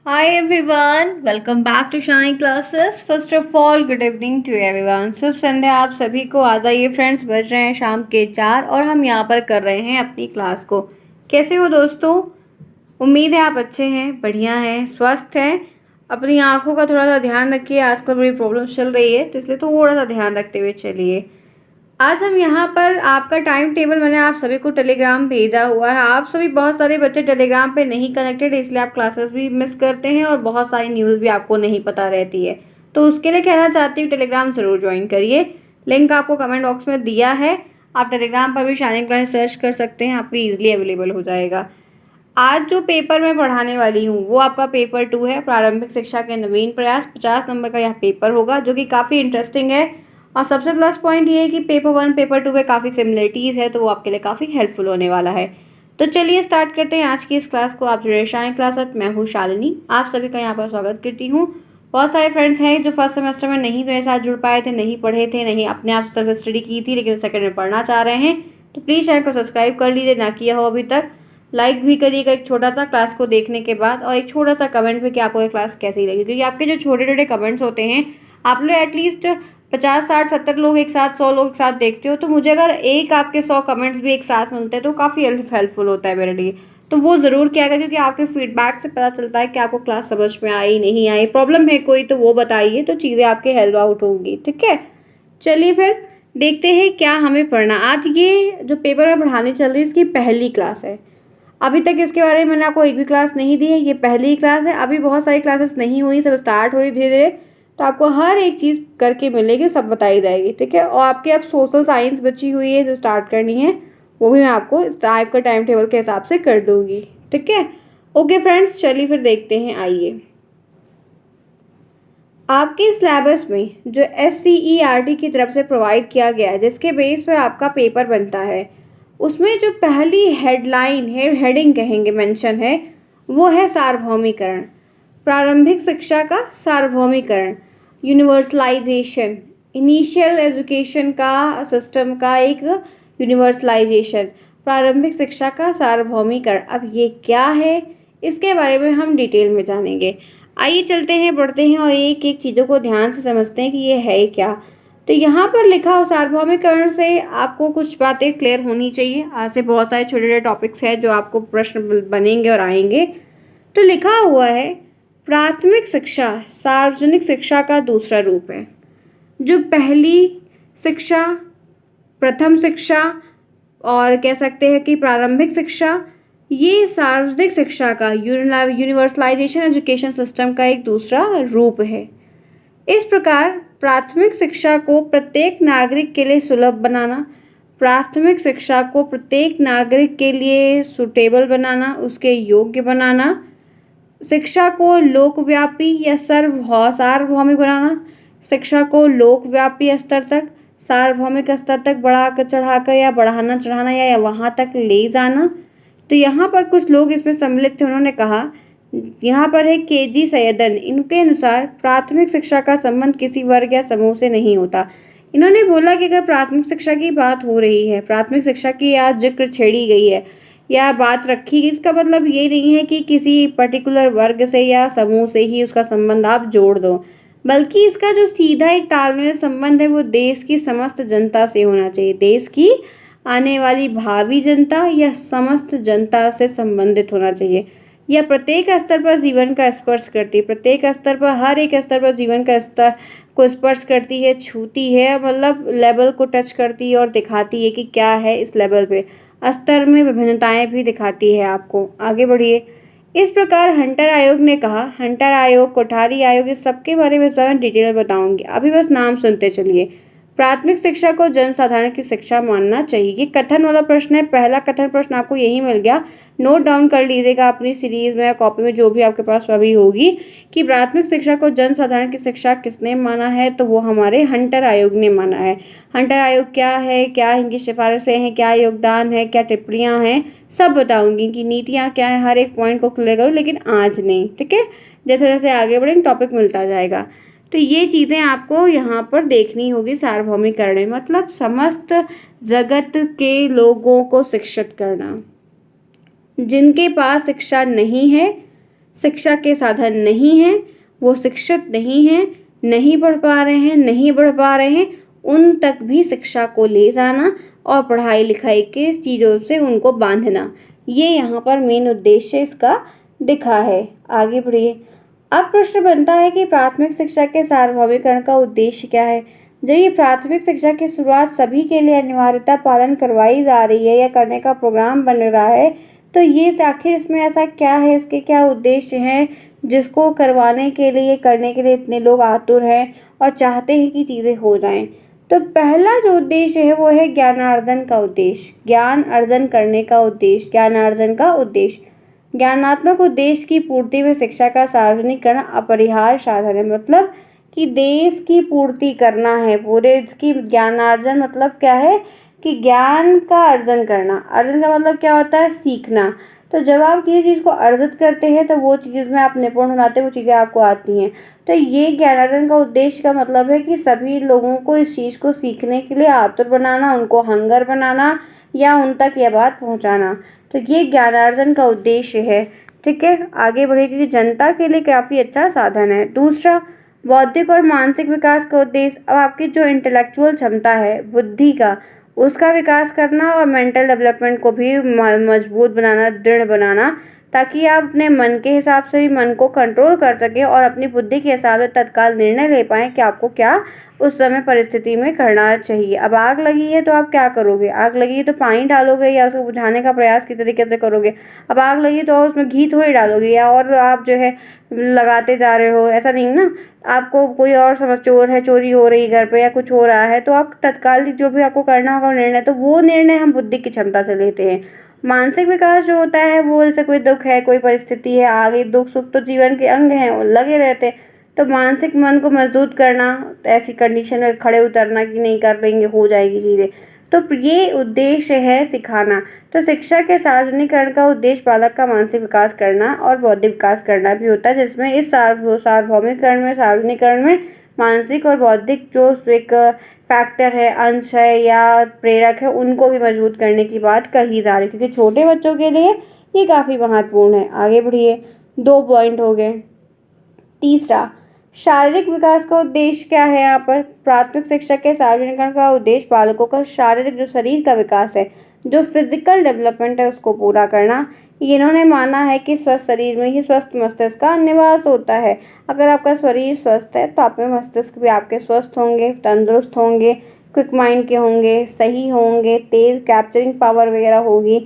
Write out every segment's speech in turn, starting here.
Hi everyone, welcome back to Shine Classes. First of all, good evening to everyone. शुभ संध्या आप सभी को। आ जाइए friends, बज रहे हैं शाम के 4 और हम यहाँ पर कर रहे हैं अपनी क्लास को। कैसे हो दोस्तों? उम्मीद है आप अच्छे हैं, बढ़िया हैं, स्वस्थ हैं। अपनी आँखों का थोड़ा सा ध्यान रखिए, आजकल बड़ी प्रॉब्लम चल रही है तो इसलिए थोड़ा सा ध्यान रखते हुए चलिए। आज हम यहाँ पर आपका टाइम टेबल मैंने आप सभी को टेलीग्राम भेजा हुआ है। आप सभी बहुत सारे बच्चे टेलीग्राम पे नहीं कनेक्टेड, इसलिए आप क्लासेस भी मिस करते हैं और बहुत सारी न्यूज़ भी आपको नहीं पता रहती है। तो उसके लिए कहना चाहती हूँ टेलीग्राम ज़रूर ज्वाइन करिए। लिंक आपको कमेंट बॉक्स में दिया है। आप टेलीग्राम पर भी शाइनिंग क्लास सर्च कर सकते हैं, आपको ईजिली अवेलेबल हो जाएगा। आज जो पेपर मैं पढ़ाने वाली हूँ वो आपका पेपर 2 है, प्रारंभिक शिक्षा के नवीन प्रयास। 50 नंबर का यह पेपर होगा जो कि काफ़ी इंटरेस्टिंग है। और सबसे प्लस पॉइंट ये है कि पेपर 1 पेपर 2 में काफ़ी सिमिलरिटीज़ है, तो वो आपके लिए काफ़ी हेल्पफुल होने वाला है। तो चलिए स्टार्ट करते हैं आज की इस क्लास को। आप जुड़े शाइन क्लास, मैं हूँ शालिनी, आप सभी का यहाँ पर स्वागत करती हूँ। बहुत सारे फ्रेंड्स हैं जो फर्स्ट सेमेस्टर में नहीं मेरे साथ जुड़ पाए थे, नहीं पढ़े थे, नहीं अपने आप सेल्फ स्टडी की थी, लेकिन सेकंड में पढ़ना चाह रहे हैं। तो प्लीज़ चैनल को सब्सक्राइब कर लीजिए, ना किया हो अभी तक। लाइक भी करिएगा एक छोटा सा क्लास को देखने के बाद, और एक छोटा सा कमेंट भी कि आपको ये क्लास कैसी लगी, क्योंकि आपके जो छोटे छोटे कमेंट्स होते हैं, आप लोग एटलीस्ट 50 60 70 लोग एक साथ, 100 लोग एक साथ देखते हो, तो मुझे अगर एक आपके 100 कमेंट्स भी एक साथ मिलते हैं तो काफ़ी हेल्पफुल होता है मेरे लिए। तो वो ज़रूर किया करें, क्योंकि आपके फीडबैक से पता चलता है कि आपको क्लास समझ में आई नहीं आई, प्रॉब्लम है कोई तो वो बताइए, तो चीज़ें आपके हेल्प आउट होंगी। ठीक है, चलिए फिर देखते हैं क्या हमें पढ़ना। आज ये जो पेपर मैं पढ़ाने चल रही है इसकी पहली क्लास है। अभी तक इसके बारे में मैंने आपको एक भी क्लास नहीं दी है, ये पहली क्लास है। अभी बहुत सारी क्लासेस नहीं हुई, सब स्टार्ट हो रही धीरे धीरे, तो आपको हर एक चीज़ करके मिलेगी, सब बताई जाएगी। ठीक है, और आपकी अब सोशल साइंस बची हुई है जो स्टार्ट करनी है, वो भी मैं आपको इस टाइप का टाइम टेबल के हिसाब से कर दूँगी। ठीक है, ओके फ्रेंड्स, चलिए फिर देखते हैं। आइए, आपके सिलेबस में जो SCERT की तरफ से प्रोवाइड किया गया है, जिसके बेस पर आपका पेपर बनता है, उसमें जो पहली हेडलाइन है, हेडिंग कहेंगे, मेंशन है, वो है सार्वभौमिकरण। प्रारंभिक शिक्षा का सार्वभौमिकरण, यूनिवर्सलाइजेशन, इनिशियल एजुकेशन का सिस्टम का एक यूनिवर्सलाइजेशन, प्रारंभिक शिक्षा का सार्वभौमिकरण। अब ये क्या है, इसके बारे में हम डिटेल में जानेंगे। आइए चलते हैं, बढ़ते हैं और एक एक चीज़ों को ध्यान से समझते हैं कि ये है क्या। तो यहाँ पर लिखा हो सार्वभौमिकरण से आपको कुछ बातें क्लियर होनी चाहिए। आज से बहुत सारे छोटे छोटे टॉपिक्स हैं जो आपको प्रश्न बनेंगे और आएंगे। तो लिखा हुआ है, प्राथमिक शिक्षा सार्वजनिक शिक्षा का दूसरा रूप है। जो पहली शिक्षा, प्रथम शिक्षा और कह सकते हैं कि प्रारंभिक शिक्षा, ये सार्वजनिक शिक्षा का यूनिवर्सलाइजेशन एजुकेशन सिस्टम का एक दूसरा रूप है। इस प्रकार प्राथमिक शिक्षा को प्रत्येक नागरिक के लिए सुलभ बनाना, प्राथमिक शिक्षा को प्रत्येक नागरिक के लिए सुटेबल बनाना, उसके योग्य बनाना, शिक्षा को लोकव्यापी या सार्वभौमिक बनाना, शिक्षा को लोकव्यापी स्तर तक, सार्वभौमिक स्तर तक बढ़ा कर चढ़ाकर या बढ़ाना चढ़ाना या वहाँ तक ले जाना। तो यहाँ पर कुछ लोग इसमें सम्मिलित थे, उन्होंने कहा, यहाँ पर है KG सैयदन, इनके अनुसार प्राथमिक शिक्षा का संबंध किसी वर्ग या समूह से नहीं होता। इन्होंने बोला कि अगर प्राथमिक शिक्षा की बात हो रही है, प्राथमिक शिक्षा की आज जिक्र छेड़ी गई है या बात रखी गई, इसका मतलब ये नहीं है कि किसी पर्टिकुलर वर्ग से या समूह से ही उसका संबंध आप जोड़ दो, बल्कि इसका जो सीधा एक तालमेल संबंध है वो देश की समस्त जनता से होना चाहिए। देश की आने वाली भावी जनता या समस्त जनता से संबंधित होना चाहिए। यह प्रत्येक स्तर पर जीवन का स्पर्श करती है, प्रत्येक स्तर पर, हर एक स्तर पर जीवन का स्तर को स्पर्श करती है, छूती है, मतलब लेवल को टच करती है और दिखाती है कि क्या है इस लेवल पे, स्तर में विभिन्नताएं भी दिखाती है आपको। आगे बढ़िए। इस प्रकार हंटर आयोग ने कहा, हंटर आयोग, कोठारी आयोग, इस सबके बारे में इस बारे में डिटेल बताऊंगी, अभी बस नाम सुनते चलिए। प्राथमिक शिक्षा को जनसाधारण की शिक्षा मानना चाहिए, ये कथन वाला प्रश्न है। पहला कथन प्रश्न आपको यही मिल गया, नोट डाउन कर लीजिएगा अपनी सीरीज में या कॉपी में, जो भी आपके पास अभी होगी, कि प्राथमिक शिक्षा को जनसाधारण की शिक्षा किसने माना है, तो वो हमारे हंटर आयोग ने माना है। हंटर आयोग क्या है, क्या इनकी सिफारिशें हैं, क्या योगदान है, क्या टिप्पणियां हैं, सब बताऊंगी कि नीतियां क्या है, हर एक पॉइंट को क्लियर करूँ, लेकिन आज नहीं। ठीक है, जैसे जैसे आगे बढ़ेंगे टॉपिक मिलता जाएगा। तो ये चीज़ें आपको यहाँ पर देखनी होगी। सार्वभौमिकरण मतलब समस्त जगत के लोगों को शिक्षित करना। जिनके पास शिक्षा नहीं है, शिक्षा के साधन नहीं हैं, वो शिक्षित नहीं हैं, नहीं पढ़ पा रहे हैं, नहीं बढ़ पा रहे हैं, उन तक भी शिक्षा को ले जाना और पढ़ाई लिखाई के चीज़ों से उनको बांधना, ये यहाँ पर मेन उद्देश्य इसका दिखा है। आगे बढ़िए। अब प्रश्न बनता है कि प्राथमिक शिक्षा के सार्वभौमिकरण का उद्देश्य क्या है। जब ये प्राथमिक शिक्षा की शुरुआत सभी के लिए अनिवार्यता पालन करवाई जा रही है या करने का प्रोग्राम बन रहा है, तो ये आखिर इसमें ऐसा क्या है, इसके क्या उद्देश्य हैं जिसको करवाने के लिए, करने के लिए इतने लोग आतुर हैं और चाहते हैं कि चीज़ें हो जाएं। तो पहला जो उद्देश्य है वो है ज्ञानार्जन का उद्देश्य, ज्ञान अर्जन करने का उद्देश्य, ज्ञानार्जन का उद्देश्य। ज्ञानात्मक उद्देश्य की पूर्ति में शिक्षा का सार्वजनिकरण अपरिहार्य साधन है, मतलब कि देश की पूर्ति करना है, पूरे इसकी ज्ञानार्जन मतलब क्या है कि ज्ञान का अर्जन करना। अर्जन का मतलब क्या होता है, सीखना। तो जब आप किसी चीज़ को अर्जित करते हैं तो वो चीज़ में आप निपुण हो जाते हैं, वो चीज़ें आपको आती हैं। तो ये ज्ञानार्जन का उद्देश्य का मतलब है कि सभी लोगों को इस चीज़ को सीखने के लिए आतुर बनाना, उनको हंगर बनाना या उन तक यह बात पहुंचाना। तो ये ज्ञानार्जन का उद्देश्य है। ठीक है, आगे बढ़े क्योंकि जनता के लिए काफ़ी अच्छा साधन है। दूसरा, बौद्धिक और मानसिक विकास का उद्देश्य। अब आपकी जो इंटेलेक्चुअल क्षमता है, बुद्धि का, उसका विकास करना और मेंटल डेवलपमेंट को भी मजबूत बनाना, दृढ़ बनाना, ताकि आप अपने मन के हिसाब से भी मन को कंट्रोल कर सकें और अपनी बुद्धि के हिसाब से तत्काल निर्णय ले पाएँ कि आपको क्या उस समय परिस्थिति में करना चाहिए। अब आग लगी है तो आप क्या करोगे, आग लगी है तो पानी डालोगे या उसको बुझाने का प्रयास किस तरीके से करोगे। अब आग लगी तो उसमें घी थोड़ी डालोगे या और आप जो है लगाते जा रहे हो, ऐसा नहीं ना। आपको कोई और समझ, चोर है, चोरी हो रही घर पे या कुछ हो रहा है, तो आप तत्काल जो भी आपको करना होगा निर्णय, तो वो निर्णय हम बुद्धि की क्षमता से लेते हैं। मानसिक विकास जो होता है वो जैसे कोई दुख है, कोई परिस्थिति है, आगे दुख सुख तो जीवन के अंग हैं, वो लगे रहते हैं। तो मानसिक मन को मजबूत करना, ऐसी कंडीशन में खड़े उतरना कि नहीं कर लेंगे, हो जाएगी चीज़ें, तो ये उद्देश्य है सिखाना। तो शिक्षा के सार्वजनिकरण का उद्देश्य बालक का मानसिक विकास करना और बौद्धिक विकास करना भी होता है, जिसमें इस सार्वभौमिकरण में, सार्वजनिकरण में मानसिक और बौद्धिक जो एक फैक्टर है, अंश है या प्रेरक है, उनको भी मजबूत करने की बात कही जा रही है, क्योंकि छोटे बच्चों के लिए ये काफ़ी महत्वपूर्ण है। आगे बढ़िए, 2 पॉइंट हो गए। तीसरा, शारीरिक विकास का उद्देश्य क्या है। यहाँ पर प्राथमिक शिक्षा के सार्वजनिकरण का उद्देश्य बालकों का शारीरिक, जो शरीर का विकास है, जो फिजिकल डेवलपमेंट है, उसको पूरा करना। इन्होंने माना है कि स्वस्थ शरीर में ही स्वस्थ मस्तिष्क का निवास होता है। अगर आपका शरीर स्वस्थ है तो आप में मस्तिष्क भी आपके स्वस्थ होंगे, तंदुरुस्त होंगे, क्विक माइंड के होंगे, सही होंगे, तेज कैप्चरिंग पावर वगैरह होगी।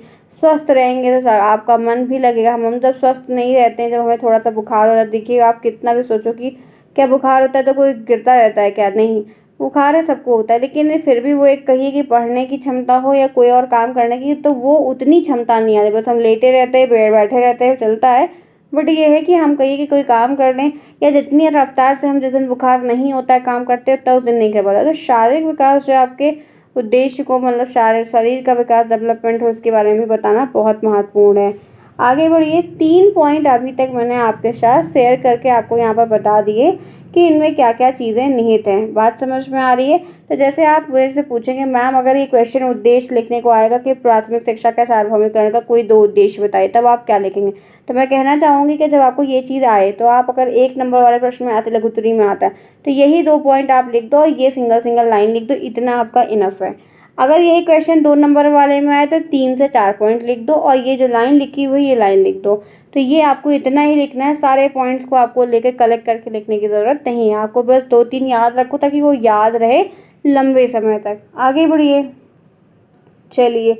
स्वस्थ रहेंगे तो आपका मन भी लगेगा। हम जब स्वस्थ नहीं रहते हैं, जब हमें थोड़ा सा बुखार हो जाता है, देखिए आप कितना भी सोचो कि क्या बुखार होता है तो कोई गिरता रहता है क्या, नहीं, बुखार है सबको होता है, लेकिन फिर भी वो एक कहिए कि पढ़ने की क्षमता हो या कोई और काम करने की, तो वो उतनी क्षमता नहीं आती, बस हम लेटे रहते हैं, बैठे रहते हैं, चलता है। बट ये है कि हम कहिए कि कोई काम कर लें, या जितनी रफ्तार से हम जिस दिन बुखार नहीं होता है काम करते हैं, तो उस दिन नहीं कर पाता। तो शारीरिक विकास जो आपके उद्देश्य को, मतलब शरीर का विकास, डेवलपमेंट हो, उसके बारे में बताना बहुत महत्वपूर्ण है। आगे बढ़िए, 3 पॉइंट अभी तक मैंने आपके साथ शेयर करके आपको यहाँ पर बता दिए कि इनमें क्या क्या चीज़ें निहित हैं। बात समझ में आ रही है। तो जैसे आप मेरे से पूछेंगे मैम अगर ये क्वेश्चन उद्देश्य लिखने को आएगा कि प्राथमिक शिक्षा का सार्वभौमिकरण का कोई 2 उद्देश्य बताइए, तब आप क्या लिखेंगे। तो मैं कहना चाहूँगी कि जब आपको ये चीज़ आए, तो आप अगर 1 नंबर वाले प्रश्न में आते, लघु उत्तरी में आता है, तो यही 2 पॉइंट आप लिख दो और ये सिंगल लाइन लिख दो, इतना आपका इनफ है। अगर यही क्वेश्चन 2 नंबर वाले में आए तो 3 से 4 पॉइंट लिख दो और ये जो लाइन लिखी हुई, ये लाइन लिख दो। तो ये आपको इतना ही लिखना है, सारे पॉइंट्स को आपको लेकर कलेक्ट करके लिखने की ज़रूरत नहीं है। आपको बस 2-3 याद रखो ताकि वो याद रहे लंबे समय तक। आगे बढ़िए, चलिए,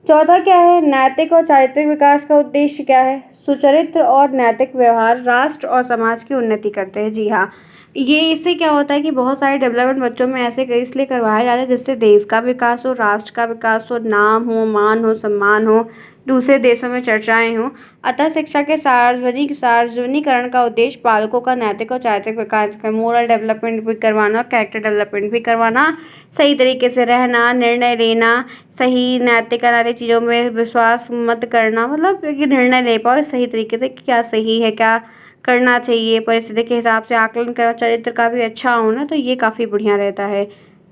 चौथा क्या है, नैतिक और चारित्रिक विकास का उद्देश्य क्या है। सुचरित्र और नैतिक व्यवहार राष्ट्र और समाज की उन्नति करते हैं। जी हाँ, ये इससे क्या होता है कि बहुत सारे डेवलपमेंट बच्चों में ऐसे इसलिए करवाए जाते हैं जिससे देश का विकास हो, राष्ट्र का विकास हो, नाम हो, मान हो, सम्मान हो, दूसरे देशों में चर्चाएं हों। अतः शिक्षा के सार्वजनिकरण का उद्देश्य बालकों का नैतिक और चारित्रिक विकास का, मोरल डेवलपमेंट भी करवाना, कैरेक्टर डेवलपमेंट भी करवाना, सही तरीके से रहना, निर्णय लेना, सही नैतिक अनैतिक चीज़ों में विश्वास मत करना, मतलब कि निर्णय ले पाओ सही तरीके से, क्या सही है, क्या करना चाहिए, परिस्थिति के हिसाब से आकलन करना, चरित्र का भी अच्छा होना, तो ये काफ़ी बढ़िया रहता है।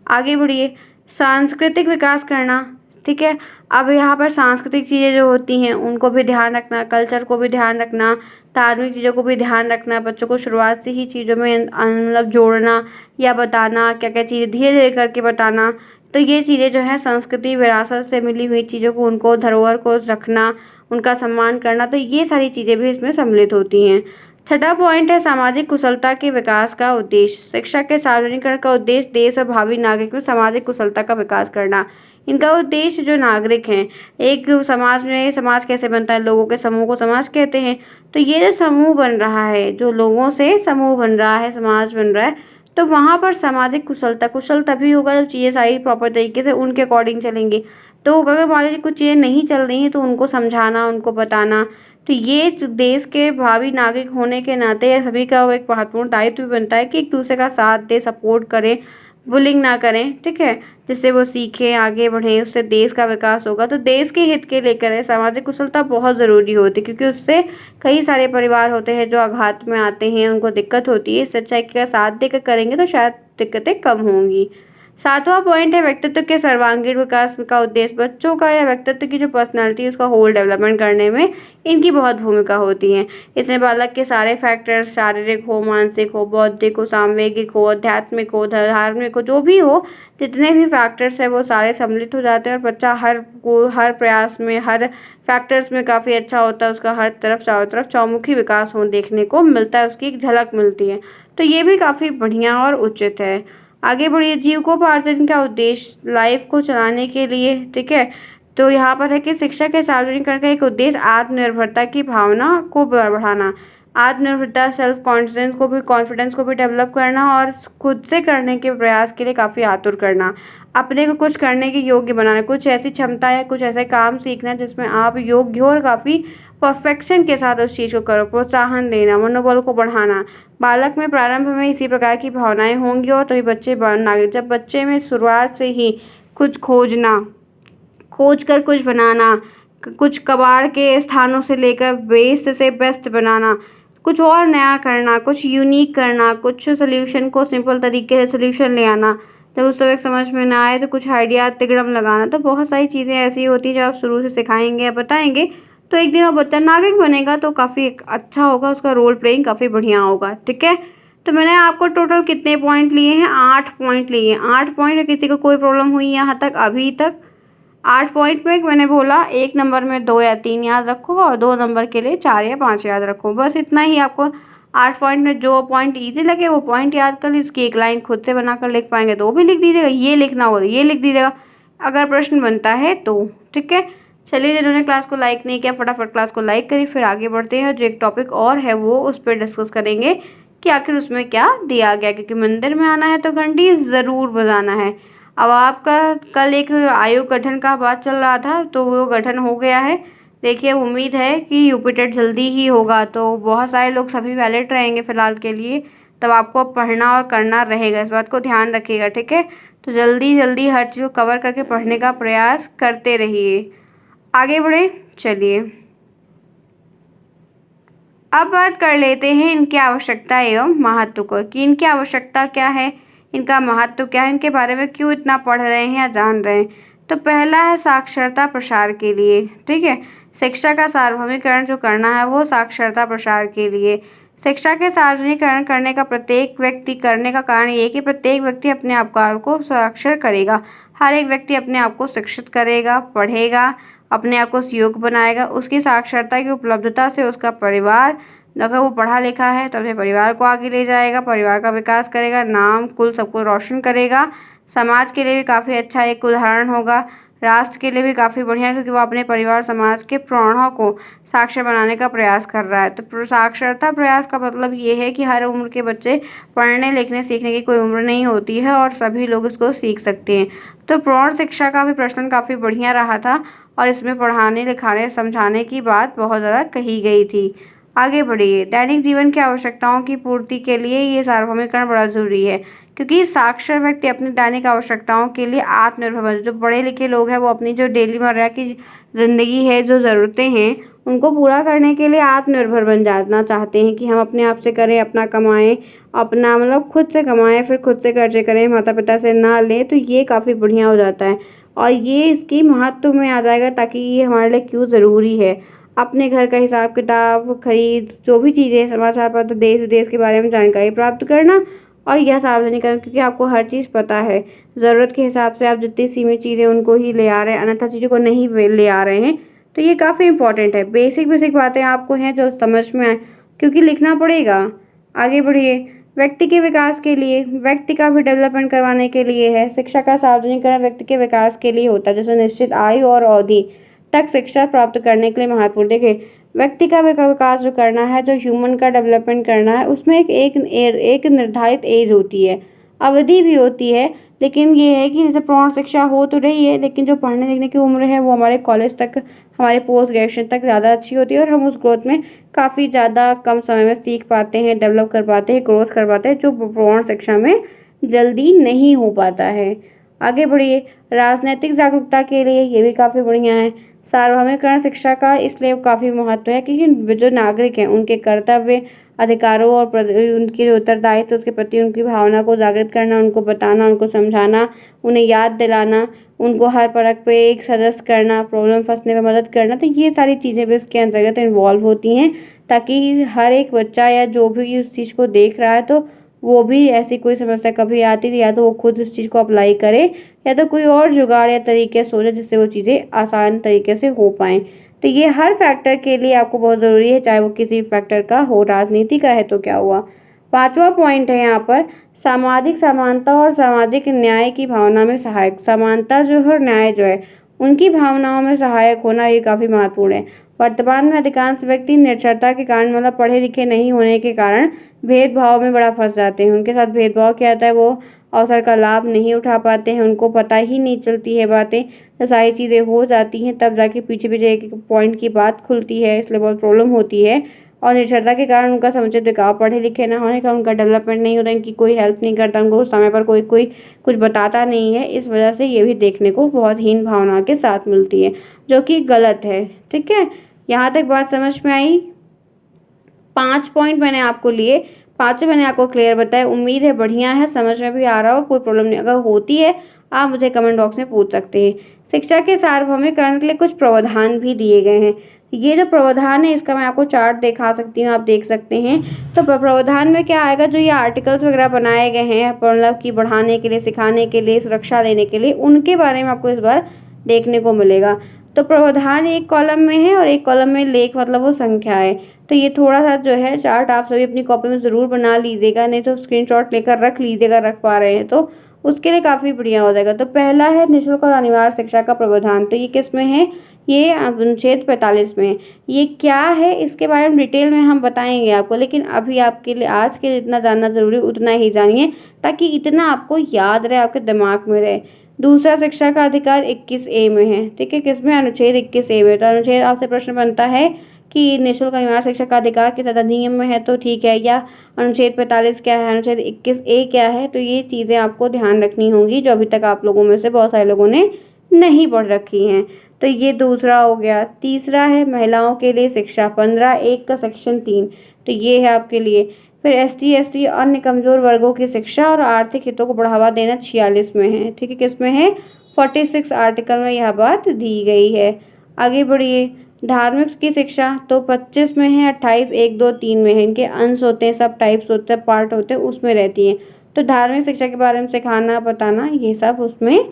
आगे बढ़िए, सांस्कृतिक विकास करना। ठीक है, अब यहाँ पर सांस्कृतिक चीज़ें जो होती हैं उनको भी ध्यान रखना, कल्चर को भी ध्यान रखना, धार्मिक चीज़ों को भी ध्यान रखना, बच्चों को शुरुआत से ही चीज़ों में मतलब जोड़ना या बताना, क्या-क्या चीज़ें धीरे-धीरे करके बताना। तो ये चीज़ें जो है संस्कृति विरासत से मिली हुई चीज़ों को, उनको धरोहर को रखना, उनका सम्मान करना, तो ये सारी चीज़ें भी इसमें सम्मिलित होती हैं। छठा पॉइंट है सामाजिक कुशलता के विकास का उद्देश्य। शिक्षा के सार्वजनिकरण का उद्देश्य देश और भावी नागरिक में सामाजिक कुशलता का विकास करना। इनका उद्देश्य जो नागरिक हैं, एक समाज में समाज कैसे बनता है, लोगों के समूह को समाज कहते हैं। तो ये जो समूह बन रहा है, जो लोगों से समूह बन रहा है, समाज बन रहा है, तो वहाँ पर सामाजिक कुशलता कुशल तभी होगा जब चीज़ें सारी प्रॉपर तरीके से उनके अकॉर्डिंग चलेंगी। तो अगर मान लीजिए कुछ चीज़ें नहीं चल रही हैं तो उनको समझाना, उनको बताना, तो ये जो देश के भावी नागरिक होने के नाते सभी का वो एक महत्वपूर्ण दायित्व भी बनता है कि एक दूसरे का साथ दें, सपोर्ट करें, बुलिंग ना करें, ठीक है? जिससे वो सीखें, आगे बढ़ें, उससे देश का विकास होगा। तो देश के हित के लेकर सामाजिक कुशलता बहुत ज़रूरी होती है, क्योंकि उससे कई सारे परिवार होते हैं जो आघात में आते हैं, उनको दिक्कत होती है। सच्चाई का साथ देकर करेंगे तो शायद दिक्कतें कम होंगी। सातवां पॉइंट है व्यक्तित्व के सर्वांगीण विकास का उद्देश्य। बच्चों का या व्यक्तित्व की जो पर्सनैलिटी है उसका होल डेवलपमेंट करने में इनकी बहुत भूमिका होती है। इसमें बालक के सारे फैक्टर्स, शारीरिक हो, मानसिक हो, बौद्धिक हो, सामवेगिक हो, आध्यात्मिक हो, धार्मिक हो, जो भी हो, जितने भी फैक्टर्स हैं वो सारे सम्मिलित हो जाते हैं और बच्चा हर प्रयास में, हर फैक्टर्स में काफ़ी अच्छा होता है। उसका हर तरफ, चारों तरफ चौमुखी विकास हो देखने को मिलता है, उसकी एक झलक मिलती है। तो ये भी काफ़ी बढ़िया और उचित है। आगे बढ़िए, जीविकोपार्जन का उद्देश्य लाइफ को चलाने के लिए, ठीक है? तो यहाँ पर है कि शिक्षा के सार्वजनिकरण का एक उद्देश्य आत्मनिर्भरता की भावना को बढ़ाना, आत्मनिर्भरता, सेल्फ कॉन्फिडेंस को भी डेवलप करना और खुद से करने के प्रयास के लिए काफ़ी आतुर करना, अपने को कुछ करने के योग्य बनाना, कुछ ऐसी क्षमता या कुछ ऐसे काम सीखना जिसमें आप योग्य हो और काफ़ी परफेक्शन के साथ उस चीज़ को करो, प्रोत्साहन देना, मनोबल को बढ़ाना। बालक में प्रारंभ में इसी प्रकार की भावनाएं होंगी और तभी बच्चे बनना, जब बच्चे में शुरुआत से ही कुछ खोजना, खोज कर कुछ बनाना, कुछ कबाड़ के स्थानों से लेकर बेस्ट से बेस्ट बनाना, कुछ और नया करना, कुछ यूनिक करना, कुछ सॉल्यूशन को सिंपल तरीके से सॉल्यूशन ले आना। जब उस समय समझ में ना आए तो कुछ आइडिया तिगड़म लगाना। तो बहुत सारी चीज़ें ऐसी होती हैं जो आप शुरू से सिखाएंगे या बताएंगे तो एक दिन वो बच्चा नागरिक बनेगा तो काफ़ी अच्छा होगा, उसका रोल प्लेइंग काफ़ी बढ़िया होगा, ठीक है? तो मैंने आपको टोटल कितने पॉइंट लिए हैं? 8 पॉइंट लिए हैं। 8 पॉइंट में किसी को कोई प्रॉब्लम हुई यहाँ तक अभी तक? 8 पॉइंट में मैंने बोला 1 नंबर में 2 या 3 याद रखो और 2 नंबर के लिए 4 या 5 याद रखो। बस इतना ही आपको 8 पॉइंट में जो पॉइंट ईजी लगे वो पॉइंट याद कर ली, उसकी एक लाइन खुद से बनाकर लिख पाएंगे तो वो भी लिख दीजिएगा, ये लिखना हो तो ये लिख दीजिएगा अगर प्रश्न बनता है तो, ठीक है? चलिए, जिन्होंने क्लास को लाइक नहीं किया फटाफट क्लास को लाइक करिए। फिर आगे बढ़ते हैं, जो एक टॉपिक और है वो उस पर डिस्कस करेंगे कि आखिर उसमें क्या दिया गया, क्योंकि मंदिर में आना है तो घंटी ज़रूर बजाना है। अब आपका कल एक आयोग गठन का बात चल रहा था तो वो गठन हो गया है। देखिए, उम्मीद है कि यूपीटेट जल्दी ही होगा, तो बहुत सारे लोग सभी वैलिड रहेंगे फ़िलहाल के लिए। तब आपको पढ़ना और करना रहेगा, इस बात को ध्यान रखिएगा, ठीक है? तो जल्दी जल्दी हर चीज़ को कवर करके पढ़ने का प्रयास करते रहिए। आगे बढ़े, चलिए अब बात कर लेते हैं इनकी आवश्यकता एवं महत्व को, कि इनकी आवश्यकता क्या है, इनका महत्व क्या है, इनके बारे में क्यों इतना पढ़ रहे हैं या जान रहे हैं। तो पहला है साक्षरता प्रसार के लिए, ठीक है? शिक्षा का सार्वभौमिकरण जो करना है वो साक्षरता प्रसार के लिए। शिक्षा के सार्वजनिकरण करने का प्रत्येक व्यक्ति करने का कारण ये है कि प्रत्येक व्यक्ति अपने आप को साक्षर करेगा। हर एक व्यक्ति अपने आप को शिक्षित करेगा, पढ़ेगा, अपने आप को योग्य बनाएगा। उसकी साक्षरता की उपलब्धता से उसका परिवार, अगर वो पढ़ा लिखा है तो अपने परिवार को आगे ले जाएगा, परिवार का विकास करेगा, नाम कुल सबको रोशन करेगा। समाज के लिए भी काफ़ी अच्छा एक उदाहरण होगा, राष्ट्र के लिए भी काफ़ी बढ़िया, क्योंकि वो अपने परिवार समाज के प्रौढ़ों को साक्षर बनाने का प्रयास कर रहा है। तो साक्षरता प्रयास का मतलब ये है कि हर उम्र के बच्चे पढ़ने लिखने सीखने की कोई उम्र नहीं होती है और सभी लोग इसको सीख सकते हैं। तो प्रौढ़ शिक्षा का भी प्रश्न काफ़ी बढ़िया रहा था और इसमें पढ़ाने लिखाने समझाने की बात बहुत ज़्यादा कही गई थी। आगे बढ़िए, दैनिक जीवन की आवश्यकताओं की पूर्ति के लिए ये सार्वभौमिकरण बड़ा ज़रूरी है, क्योंकि साक्षर व्यक्ति अपनी दैनिक आवश्यकताओं के लिए आत्मनिर्भर, जो पढ़े लिखे लोग हैं वो अपनी जो डेलीमर्रा की ज़िंदगी है, जो ज़रूरतें हैं उनको पूरा करने के लिए आत्मनिर्भर बन जाना चाहते हैं कि हम अपने आप से करें, अपना कमाएं, अपना मतलब खुद से कमाएं, फिर खुद से कर्जे करें, माता पिता से ना लें। तो ये काफ़ी बढ़िया हो जाता है और ये इसकी महत्व में आ जाएगा ताकि ये हमारे लिए क्यों ज़रूरी है। अपने घर का हिसाब किताब, खरीद, जो भी चीज़ें, समाचार पत्र, देश विदेश के बारे में जानकारी प्राप्त करना और यह सार्वजनिक करना, क्योंकि आपको हर चीज़ पता है। ज़रूरत के हिसाब से आप जितनी सीमित चीज़ें उनको ही ले आ रहे हैं, अन्यथा चीज़ों को नहीं ले आ रहे हैं। तो ये काफ़ी इंपॉर्टेंट है। बेसिक बेसिक बातें आपको हैं जो समझ में आए, क्योंकि लिखना पड़ेगा। आगे बढ़िए। व्यक्ति के विकास के लिए, व्यक्ति का भी डेवलपमेंट करवाने के लिए है। शिक्षा का सार्वजनिकरण व्यक्ति के विकास के लिए होता है, जैसे निश्चित आयु और अवधि तक शिक्षा प्राप्त करने के लिए महत्वपूर्ण। देखिए, व्यक्ति का विकास जो करना है, जो ह्यूमन का डेवलपमेंट करना है, उसमें एक निर्धारित एज होती है, अवधि भी होती है। लेकिन ये है कि जैसे प्रौढ़ शिक्षा हो तो रही है, लेकिन जो पढ़ने लिखने की उम्र है वो हमारे कॉलेज तक, हमारे पोस्ट ग्रेजुएशन तक ज़्यादा अच्छी होती है और हम उस ग्रोथ में काफ़ी ज़्यादा कम समय में सीख पाते हैं, डेवलप कर पाते हैं, ग्रोथ कर पाते हैं, जो प्रौढ़ शिक्षा में जल्दी नहीं हो पाता है। आगे बढ़िए। राजनैतिक जागरूकता के लिए ये भी काफ़ी बढ़िया है। सार्वभौमिकरण शिक्षा का इसलिए काफ़ी महत्व है, क्योंकि जो नागरिक हैं उनके कर्तव्य, अधिकारों और उनके जो उत्तरदायित्व उसके प्रति उनकी भावना को जागृत करना, उनको बताना, उनको समझाना, उन्हें याद दिलाना, उनको हर परख पे एक सदस्य करना, प्रॉब्लम फंसने में मदद करना। तो ये सारी चीज़ें भी इसके अंतर्गत इन्वॉल्व होती हैं, ताकि हर एक बच्चा या जो भी उस चीज़ को देख रहा है तो वो भी ऐसी कोई समस्या कभी आती थी या तो वो खुद उस चीज़ को अप्लाई करे या तो कोई और जुगाड़ या तरीके सोचे जिससे वो चीज़ें आसान तरीके से हो पाएँ। तो ये हर फैक्टर के लिए आपको बहुत ज़रूरी है, चाहे वो किसी फैक्टर का हो, राजनीति का है तो क्या हुआ। 5वां पॉइंट है यहाँ पर सामाजिक समानता और सामाजिक न्याय की भावना में सहायक। समानता जो है और न्याय जो है, उनकी भावनाओं में सहायक होना ये काफ़ी महत्वपूर्ण है। वर्तमान में अधिकांश व्यक्ति निरक्षरता के कारण, मतलब पढ़े लिखे नहीं होने के कारण भेदभाव में बड़ा फंस जाते हैं। उनके साथ भेदभाव क्या होता है, वो अवसर का लाभ नहीं उठा पाते हैं, उनको पता ही नहीं चलती है बातें, तो सारी चीज़ें हो जाती हैं, तब जाके पीछे पीछे एक एक पॉइंट की बात खुलती है, इसलिए बहुत प्रॉब्लम होती है। और निरक्षरता के कारण उनका समुचित विकास, पढ़े लिखे ना होने का उनका डेवलपमेंट नहीं होता, इनकी कोई हेल्प नहीं करता, उनको समय पर कोई कोई कुछ बताता नहीं है। इस वजह से ये भी देखने को बहुत हीन भावना के साथ मिलती है, जो कि गलत है। ठीक है, यहाँ तक बात समझ में आई। 5 पॉइंट मैंने आपको लिए, पाँचों मैंने आपको क्लियर बताया। उम्मीद है बढ़िया है, समझ में भी आ रहा हो, कोई प्रॉब्लम नहीं। अगर होती है आप मुझे कमेंट बॉक्स में पूछ सकते हैं। शिक्षा के सार्वभौमिकरण के लिए कुछ प्रावधान भी दिए गए हैं। ये जो प्रावधान है इसका मैं आपको चार्ट दिखा सकती हूँ, आप देख सकते हैं। तो प्रावधान में क्या आएगा, जो ये आर्टिकल्स वगैरह बनाए गए हैं मतलब कि बढ़ाने के लिए, सिखाने के लिए, सुरक्षा देने के लिए, उनके बारे में आपको इस बार देखने को मिलेगा। तो प्रावधान एक कॉलम में है और एक कॉलम में लेख, मतलब वो संख्या है। तो ये थोड़ा सा जो है चार्ट आप सभी अपनी कॉपी में ज़रूर बना लीजिएगा, नहीं तो स्क्रीनशॉट लेकर रख लीजिएगा, रख पा रहे हैं तो उसके लिए काफ़ी बढ़िया हो जाएगा। तो पहला है निःशुल्क और अनिवार्य शिक्षा का प्रावधान। तो ये किस में है, ये अनुच्छेद 45 में है। ये क्या है इसके बारे में डिटेल में हम बताएंगे आपको, लेकिन अभी आपके लिए आज के लिए इतना जानना जरूरी उतना ही जानिए, ताकि इतना आपको याद रहे, आपके दिमाग में रहे। दूसरा, शिक्षा का अधिकार 21A में है। ठीक है, किसमें, अनुच्छेद 21A में। तो अनुच्छेद आपसे प्रश्न बनता है कि निःशुल्क अनिवार्य शिक्षा का अधिकार किस अधिनियम में है, तो ठीक है, या अनुच्छेद 45 क्या है, अनुच्छेद 21A क्या है। तो ये चीज़ें आपको ध्यान रखनी होंगी, जो अभी तक आप लोगों में से बहुत सारे लोगों ने नहीं पढ़ रखी हैं। तो ये दूसरा हो गया। तीसरा है महिलाओं के लिए शिक्षा, 15(1) का सेक्शन 3। तो ये है आपके लिए। फिर ST SC अन्य कमजोर वर्गों की शिक्षा और आर्थिक हितों को बढ़ावा देना 46 में है। ठीक है, किसमें है, 46 आर्टिकल में यह बात दी गई है। आगे बढ़िए। धार्मिक की शिक्षा तो 25 में है, 28 1 2 3 में है। इनके अंश होते हैं, सब टाइप्स होते हैं, पार्ट होते हैं, उसमें रहती है। तो धार्मिक शिक्षा के बारे में सिखाना, बताना, ये सब उसमें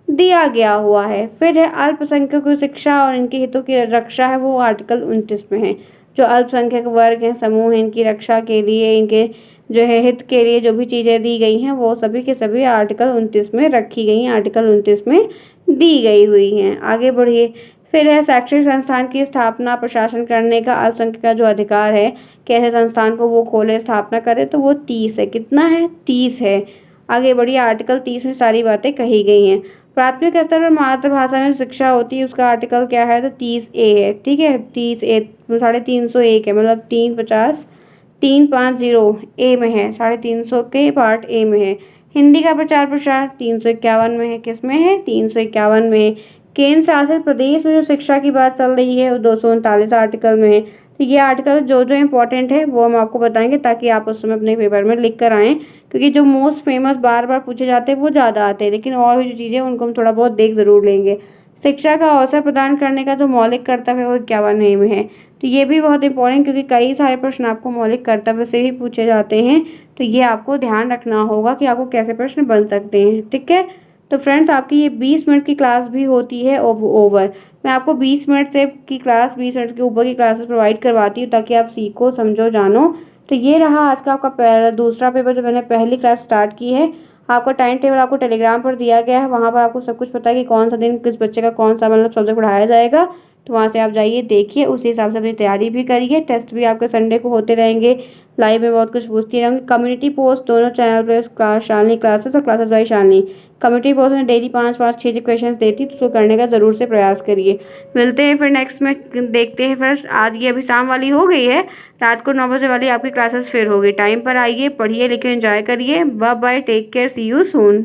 दिया गया हुआ है। फिर है अल्पसंख्यकों की शिक्षा और इनके हितों की रक्षा है, वो आर्टिकल 29 में है। जो अल्पसंख्यक वर्ग हैं, समूह हैं, इनकी रक्षा के लिए, इनके जो है हित के लिए जो भी चीज़ें दी गई हैं वो सभी के सभी आर्टिकल 29 में रखी गई हैं, आर्टिकल 29 में दी गई हुई हैं। आगे बढ़िए। फिर है शैक्षणिक संस्थान की स्थापना प्रशासन करने का अल्पसंख्यक का जो अधिकार है, कैसे संस्थान को वो खोले, स्थापना करे, तो वो 30 है। कितना है, 30 है। आगे बढ़िए। आर्टिकल 30 में सारी बातें कही गई हैं। प्राथमिक स्तर पर मातृभाषा में शिक्षा होती है, उसका आर्टिकल क्या है, तो 30A है। ठीक है, 30A 350 है, मतलब 350 में है, 350 के पार्ट ए में है। हिंदी का प्रचार प्रसार 351 में है, किसमें है, 351 में है। केंद्र शासित प्रदेश में जो शिक्षा की बात चल रही है वो 239 आर्टिकल में है। तो ये आर्टिकल जो जो इम्पोर्टेंट है वो हम आपको बताएंगे, ताकि आप उस समय अपने पेपर में लिख कर आएँ, क्योंकि जो मोस्ट फेमस बार बार पूछे जाते हैं वो ज़्यादा आते हैं, लेकिन और भी जो चीज़ें उनको हम थोड़ा बहुत देख ज़रूर लेंगे। शिक्षा का अवसर प्रदान करने का जो मौलिक कर्तव्य है वो 51वें में है। तो ये भी बहुत इंपॉर्टेंट, क्योंकि कई सारे प्रश्न आपको मौलिक कर्तव्य से ही पूछे जाते हैं, तो ये आपको ध्यान रखना होगा कि आपको कैसे प्रश्न बन सकते हैं। ठीक है, तो फ्रेंड्स आपकी ये 20 मिनट की क्लास भी होती है ओवर। मैं आपको 20 मिनट से की क्लास 20 मिनट के ऊपर की क्लासेस प्रोवाइड करवाती हूँ ताकि आप सीखो, समझो, जानो। तो ये रहा आज का आपका दूसरा पेपर जो मैंने पहली क्लास स्टार्ट की है। आपका टाइम टेबल आपको टेलीग्राम पर दिया गया है, वहाँ पर आपको सब कुछ पता है कि कौन सा दिन किस बच्चे का कौन सा मतलब सब्जेक्ट पढ़ाया जाएगा। तो वहाँ से आप जाइए, देखिए, उसी हिसाब से अपनी तैयारी भी करिए। टेस्ट भी आपके संडे को होते रहेंगे, लाइव में बहुत कुछ पूछती रहूँगी। कम्युनिटी पोस्ट दोनों चैनल पर शालिनी क्लासेस और classes by Shalini. Community post में डेली 5-5 6 क्वेश्चन देती, तो उसको करने का ज़रूर से प्रयास करिए। मिलते हैं फिर नेक्स्ट में, देखते हैं फ्रेंड्स। आज ये अभी शाम वाली हो गई है, रात को 9 बजे वाली आपकी क्लासेस फिर होगी। टाइम पर आइए, पढ़िए, लिखिए, एंजॉय करिए। Bye bye, take care, see you soon.